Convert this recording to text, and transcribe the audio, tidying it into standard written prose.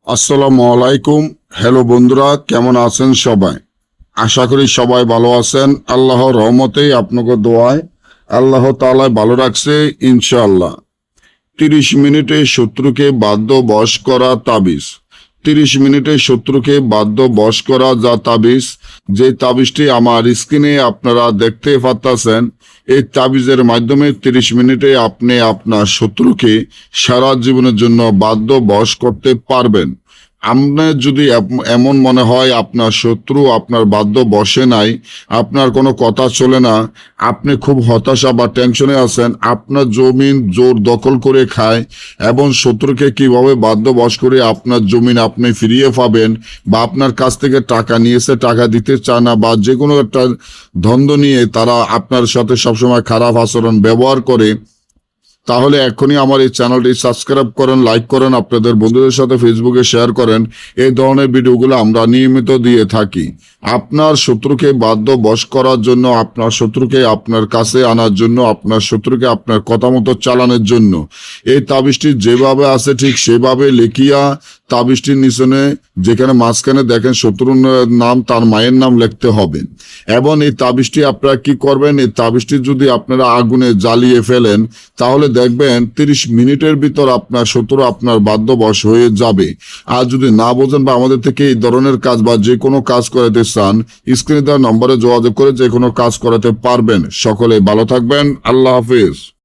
আসসালামু আলাইকুম। হ্যালো বন্ধুরা, কেমন আছেন সবাই? আশা করি সবাই ভালো আছেন। আল্লাহর রহমতেই আপনাকে দোয়ায় আল্লাহ তাআলা ভালো রাখছে ইনশাআল্লাহ। 30 মিনিটে শত্রুকে বাধ্য বশ করা তাবিজ। 30 মিনিটে শত্রুকে বাধ্য বশ করা যা তাবিজ, যে তাবিজটি আমার স্ক্রিনে আপনারা দেখতে পাচ্ছেন। এই তাবিজের মাধ্যমে 30 মিনিটে আপনি আপনার শত্রুকে সারা জীবনের জন্য বাধ্য বশ করতে পারবেন। আপনার যদি এমন মনে হয় আপনার শত্রু আপনার বাধ্য বসে নাই, আপনার কোনো কথা চলে না, আপনি খুব হতাশা বা টেনশনে আছেন, আপনার জমিন জোর দখল করে খায় এবং শত্রুকে কিভাবে বাধ্য বশ করে আপনার জমিন আপনি ফিরিয়ে পাবেন, বা আপনার কাছ থেকে টাকা নিয়েছে টাকা দিতে চায় না, বা যে কোনো একটা দ্বন্দ্ব নিয়ে তারা আপনার সাথে সবসময় খারাপ আচরণ ব্যবহার করে, তাহলে এখনই আমার এই চ্যানেলটি সাবস্ক্রাইব করেন, লাইক করেন, আপনাদের বন্ধুদের সাথে ফেসবুকে শেয়ার করেন। এই ধরনের ভিডিওগুলো আমরা নিয়মিত দিয়ে থাকি। আপনার শত্রুকে বাধ্য বশ করার জন্য, আপনার শত্রুকে আপনার কাছে আনার জন্য, আপনার শত্রুকে আপনার কথা মতো চালানোর জন্য এই তাবিজটি যেভাবে আছে ঠিক সেভাবে লিখিয়া তাবিজটির নিচনে যেখানে মাঝখানে দেখেন শত্রুর নাম, তার মায়ের নাম লিখতে হবে। এবং এই তাবিজটি আপনারা কি করবেন, এই তাবিজটি যদি আপনারা আগুনে জ্বালিয়ে ফেলেন তাহলে দেখবেন 30 মিনিটের ভিতর আপনার শত্রু আপনার বাধ্যবশ হয়ে যাবে। আর যদি না বোঝেন বা আমাদের থেকে এই ধরনের কাজ বা যে কোনো কাজ করাতে চান, স্ক্রিনে দেওয়া নম্বরে যোগাযোগ করে যে কোনো কাজ করাতে পারবেন। সকলে ভালো থাকবেন। আল্লাহ হাফিজ।